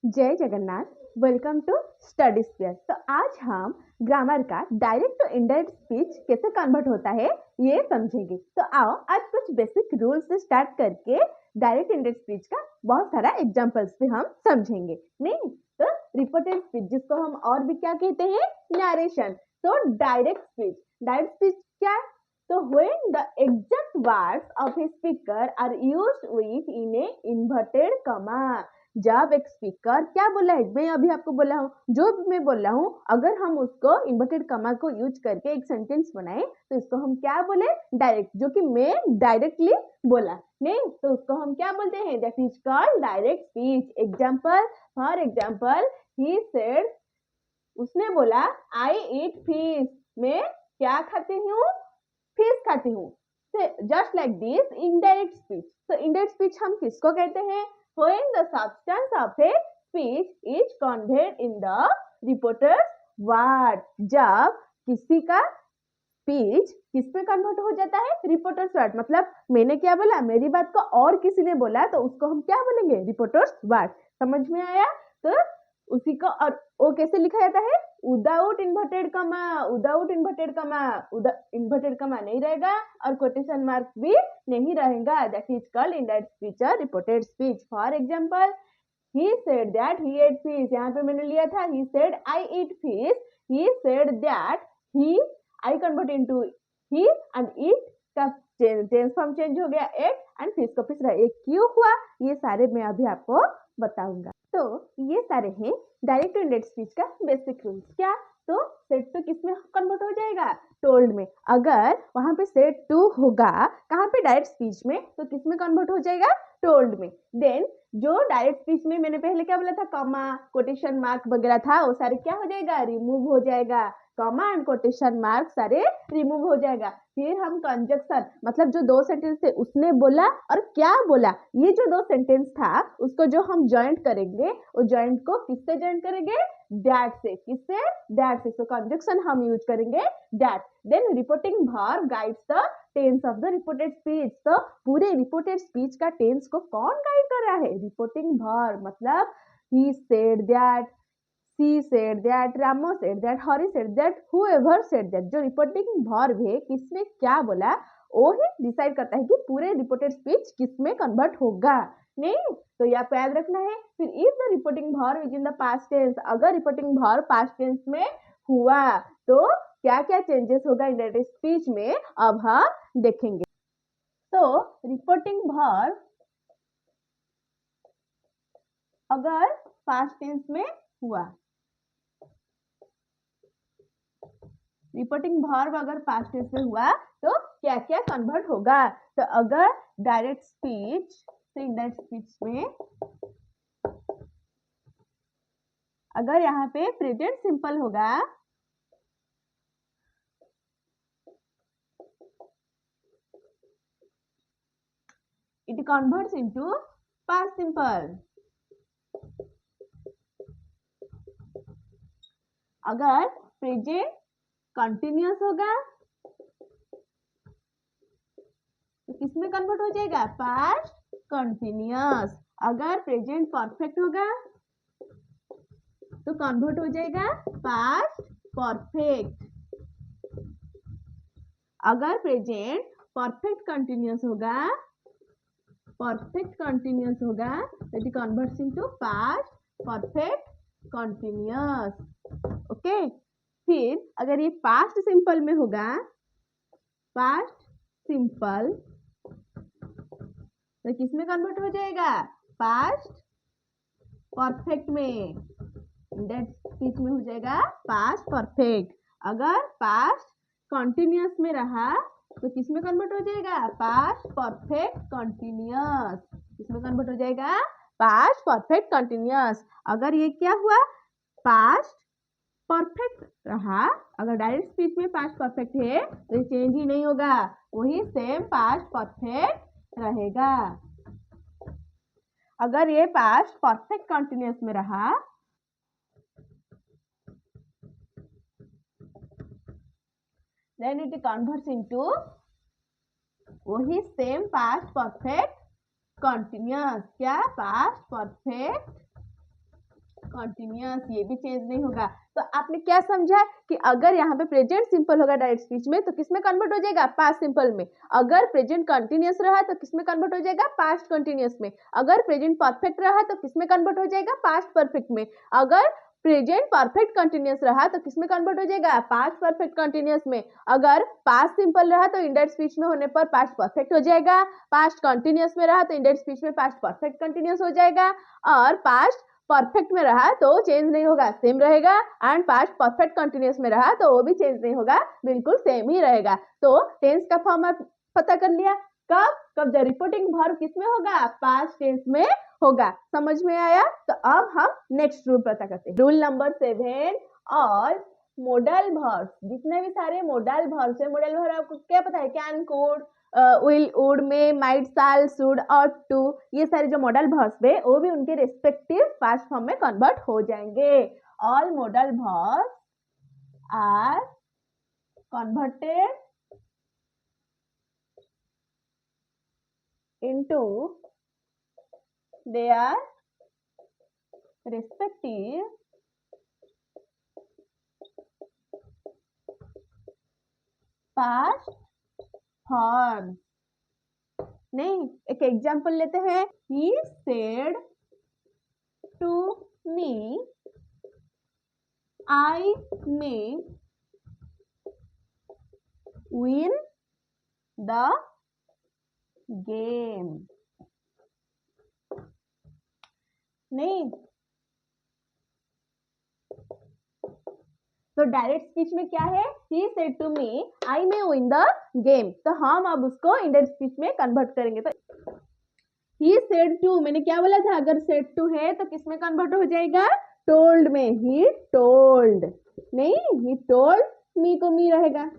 जय Jagannath. Welcome to Study Sphere. तो आज हम ग्रामर का डायरेक्ट टू इनडायरेक्ट स्पीच कैसे कन्वर्ट होता है ये समझेंगे। तो आओ आज कुछ बेसिक रूल से स्टार्ट करके डायरेक्ट इनडायरेक्ट स्पीच का बहुत सारा एग्जांपल्स भी हम समझेंगे। नहीं तो रिपोर्टेड स्पीच जिसको हम और भी क्या कहते हैं, नरेशन। तो डायरेक्ट स्पीच क्या है? तो when the exact words of a speaker are used with in a inverted comma, जब एक स्पीकर क्या बोला है, मैं अभी आपको बोला हूँ, जो भी मैं बोल रहा हूँ, अगर हम उसको इन्वर्टेड कमा को यूज करके एक सेंटेंस बनाए तो इसको हम क्या बोले, डायरेक्ट, जो कि मैं डायरेक्टली बोला नहीं तो उसको हम क्या बोलते हैं, that is called direct speech. Example, for example, he said, उसने बोला, आई ईट फिश, मैं क्या खाती हूँ, फिश खाती हूँ। Just like this indirect speech. तो इनडायरेक्ट स्पीच हम किसको कहते हैं? When the substance of a speech is conveyed in the reporter's word, जब किसी का स्पीच किस पे कन्वर्ट हो जाता है, रिपोर्टर्स वर्ड। मतलब मैंने क्या बोला, मेरी बात को और किसी ने बोला तो उसको हम क्या बोलेंगे, रिपोर्टर्स वर्ड। समझ में आया? तो उसी को, और वो कैसे लिखा जाता है, without inverted comma. Without inverted comma, inverted comma नहीं रहेगा और कोटेशन मार्क भी नहीं रहेगा। That is called indirect speech और reported speech. For example, he said that he ate fish, यहाँ पे मैंने लिया था he said I eat fish, he said that he, I convert into he and eat का टेंस फॉर्म चेंज हो गया, ate and fish को fish रहा। ये क्यों हुआ, ये सारे मैं अभी आपको बताऊंगा। तो ये सारे हैं डायरेक्ट टू इनडायरेक्ट स्पीच का बेसिक रूल्स। क्या? तो सेड टू किस में कन्वर्ट हो जाएगा, टोल्ड में। अगर वहां पे सेड टू होगा कहाँ पे, डायरेक्ट स्पीच में, तो किस में कन्वर्ट हो जाएगा, टोल्ड में। देन जो डायरेक्ट स्पीच में मैंने पहले क्या बोला था, कॉमा कोटेशन मार्क वगैरह था, वो सारे क्या हो जाएगा, रिमूव हो जाएगा। कॉमा एंड कोटेशन मार्क सारे रिमूव हो जाएगा। फिर हम कंजक्शन, मतलब जो दो सेंटेंस थे, उसने बोला और क्या बोला, ये जो दो सेंटेंस था उसको जो हम जॉइंट करेंगे, वो जॉइंट को किससे जॉइंट करेंगे, दैट से। किससे, दैट से। तो कंजक्शन हम यूज करेंगे that. Then reporting verb guides the tense of the reported speech. तो पूरे रिपोर्टेड स्पीच का टेंस को कौन गाइड कर रहा है, रिपोर्टिंग वर्ब। मतलब he said that, she said that, Ramo said that, Hari said that, whoever said that। जो रिपोर्टिंग वर्ब है, किसने क्या बोला, वो ही डिसाइड करता है कि पूरे रिपोर्टेड स्पीच किसमें कन्वर्ट होगा। नहीं तो यह याद रखना है। फिर if the reporting verb is in the past tense, अगर रिपोर्टिंग वर्ब पास्ट टेंस में हुआ तो क्या क्या चेंजेस होगा इनडायरेक्ट स्पीच में, अब हम देखेंगे। तो रिपोर्टिंग वर्ब अगर पास्ट टेंस में हुआ, रिपोर्टिंग वर्ब अगर पास्ट टेंस में हुआ तो क्या क्या कन्वर्ट होगा। तो अगर डायरेक्ट स्पीच से इनडायरेक्ट स्पीच में, अगर यहाँ पे प्रेजेंट सिंपल होगा, it converts into past simple। अगर प्रेजेंट कंटिन्यूअस होगा तो किसमें कन्वर्ट हो जाएगा, पास्ट कंटिन्यूअस। अगर प्रेजेंट परफेक्ट होगा तो कन्वर्ट हो जाएगा पास्ट परफेक्ट। अगर प्रेजेंट परफेक्ट कंटिन्यूअस होगा, परफेक्ट कंटिन्यूअस होगा तो it converts into past perfect continuous. Okay. फिर अगर ये पास्ट सिंपल में होगा, पास्ट सिंपल, तो किसमें कन्वर्ट हो जाएगा, पास्ट परफेक्ट में। दैट स्पीच में हो जाएगा पास्ट परफेक्ट। अगर पास्ट कंटिन्यूअस में रहा तो किसमें कन्वर्ट हो जाएगा, पास्ट परफेक्ट कंटिन्यूअस। किसमें कन्वर्ट हो जाएगा, पास्ट परफेक्ट कंटिन्यूअस। अगर ये क्या हुआ, पास्ट परफेक्ट रहा, अगर डायरेक्ट स्पीच में पास्ट परफेक्ट है तो ये चेंज ही नहीं होगा, वही सेम पास्ट परफेक्ट रहेगा। अगर ये पास्ट परफेक्ट कंटिन्यूअस में रहा then it converts into वही सेम पास्ट परफेक्ट कंटिन्यूअस। क्या, पास्ट परफेक्ट कंटिन्यूअस, ये भी चेंज नहीं होगा। तो आपने क्या समझा कि अगर यहाँ पे प्रेजेंट सिंपल होगा डायरेक्ट स्पीच में तो किसमें कन्वर्ट हो जाएगा, पास्ट सिंपल में। अगर प्रेजेंट कंटिन्यूअस रहा तो किसमें कन्वर्ट हो जाएगा, पास्ट कंटिन्यूअस में। अगर प्रेजेंट परफेक्ट रहा तो किसमें कन्वर्ट हो जाएगा, पास्ट परफेक्ट में। अगर प्रेजेंट परफेक्ट कंटिन्यूअस रहा तो किसमें कन्वर्ट हो जाएगा, पास्ट परफेक्ट कंटिन्यूअस में। अगर पास्ट सिंपल रहा तो इंडायरेक्ट स्पीच में होने पर पास्ट परफेक्ट हो जाएगा, पास्ट कंटिन्यूअस में रहा तो इंडायरेक्ट स्पीच में पास्ट परफेक्ट कंटिन्यूअस हो जाएगा, और पास्ट परफेक्ट में रहा तो चेंज नहीं होगा, सेम रहेगा। एंड पास्ट परफेक्ट कंटिन्यूअस में रहा तो वो भी चेंज नहीं होगा, बिल्कुल सेम ही रहेगा। तो टेंस का फॉर्म आप पता कर लिया। कब कब द रिपोर्टिंग वर्ब किसमें होगा, पास्ट टेंस में होगा। समझ में आया। तो अब हम नेक्स्ट रूल पता करते हैं। रूल नंबर 7, और मोडल वर्ब्स, जितने भी सारे मोडल वर्ब्स है, मोडल वर्ब आपको क्या पता है, can, could, will, would, may, might, shall, should और टू, ये सारे जो मॉडल वर्ब्स है वो भी उनके रेस्पेक्टिव पास्ट फॉर्म में कन्वर्ट हो जाएंगे। All modal verbs are converted into their respective past forms। नहीं, एक एग्जांपल लेते हैं। He said to me, I may win the game। नहीं, तो डायरेक्ट स्पीच में क्या है, he said to me I may win the game। तो हम अब उसको इंडायरेक्ट स्पीच में कन्वर्ट करेंगे। तो he said to, मैंने क्या बोला था, अगर said to है तो किसमें कन्वर्ट हो जाएगा, told में। he told, नहीं, he told me को me रहेगा।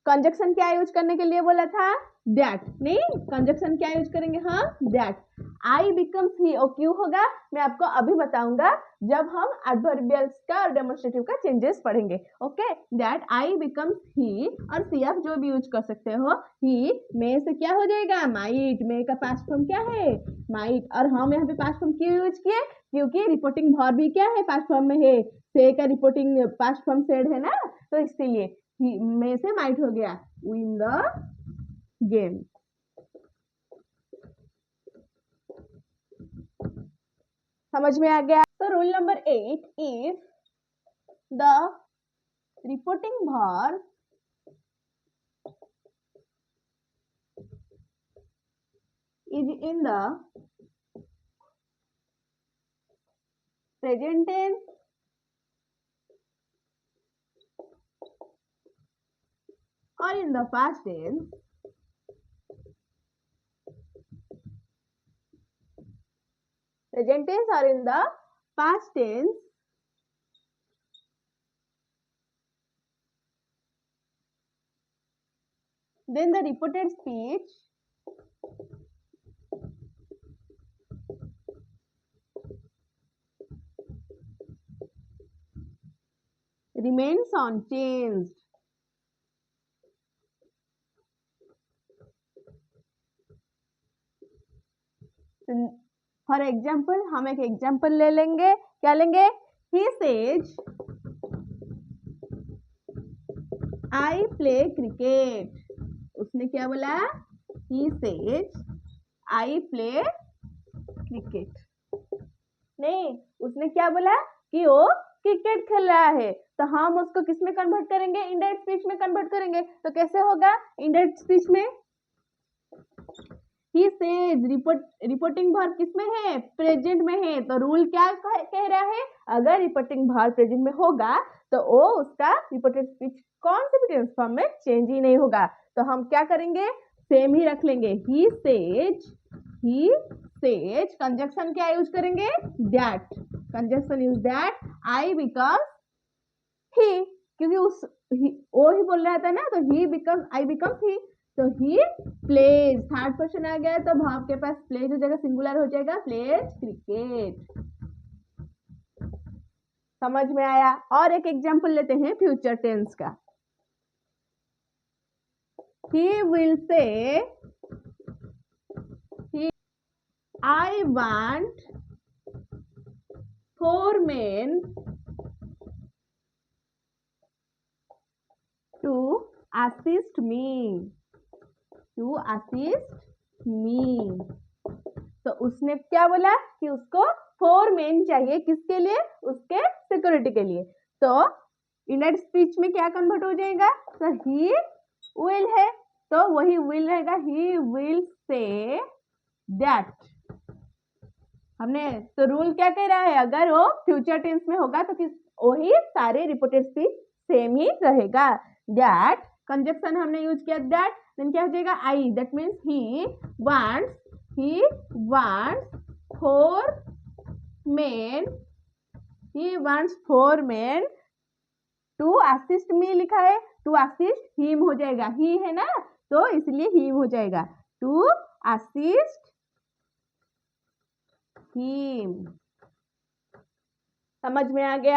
कंजक्शन क्या यूज करने के लिए बोला था, दैट। नहीं, कंजक्शन क्या यूज करेंगे, हाँ, दैट। आई बिकम्स ही, और क्यों होगा मैं आपको अभी बताऊंगा जब हम एडवर्बियल्स का और डेमोन्स्ट्रेटिव का चेंजेस पढ़ेंगे। ओके, दैट आई बिकम्स ही, और सी आप जो भी यूज कर सकते हो। ही में से क्या हो जाएगा, माइट। में का पास्ट फॉर्म क्या है, माइट। और हम यहाँ पे पास्ट फॉर्म क्यों यूज किए, क्योंकि रिपोर्टिंग वर्ब भी क्या है, पास्ट फॉर्म में है। से का रिपोर्टिंग पास्ट फॉर्म सेड है ना, तो इसीलिए में से माइट हो गया, विन द गेम। समझ में आ गया। तो rule number 8, if the reporting verb is in the present tense or in the past tense, present tense or in the past tense, then the reported speech remains unchanged। For example, हम एक example ले लेंगे। क्या लेंगे, he says I play cricket. उसने क्या बोला, he says I play cricket. नहीं, उसने क्या बोला कि वो क्रिकेट खेल रहा है। तो हम उसको किस में कन्वर्ट करेंगे, इंडायरेक्ट स्पीच में कन्वर्ट करेंगे। तो कैसे होगा, इंडायरेक्ट स्पीच में ही सेज, रिपोर्टिंग वर्ब किसमें है, प्रेजेंट में है। तो रूल क्या कह रहा है, अगर रिपोर्टिंग वर्ब प्रेजेंट में होगा तो वो उसका रिपोर्टेड स्पीच कौन से भी टेंस फॉर्म में चेंज ही नहीं होगा। तो हम क्या करेंगे, सेम ही रख लेंगे। ही सेज, कंजक्शन क्या यूज करेंगे, that. Conjunction use that, I becomes he, क्योंकि उस वो ही बोल रहा था ना, तो ही बिकम्स, आई बिकम्स ही। तो ही प्लेज, थर्ड पर्सन आ गया तो भाव के पास प्लेज हो जाएगा, सिंगुलर हो जाएगा, प्लेज क्रिकेट। समझ में आया। और एक एग्जांपल लेते हैं फ्यूचर टेंस का। he will say, I want 4 men to assist me, to assist me। तो उसने क्या बोला कि उसको 4 men चाहिए, किसके लिए? उसके सिक्योरिटी के लिए। तो इंडायरेक्ट स्पीच में क्या कन्वर्ट हो जाएगा? तो ही विल है, तो वही विल रहेगा, ही विल से दैट। हमने तो रूल क्या कह रहा है, अगर वो फ्यूचर टेंस में होगा तो किस वही सारे रिपोर्टेड स्पीच सेम ही रहेगा। दैट कंजक्शन हमने यूज किया दैट, देन क्या हो जाएगा? I, that means he wants 4 men, he wants 4 men to assist me लिखा है, टू असिस्ट हिम हो जाएगा, ही है ना, तो इसलिए हिम हो जाएगा, टू असिस्ट हिम। समझ में आ गया?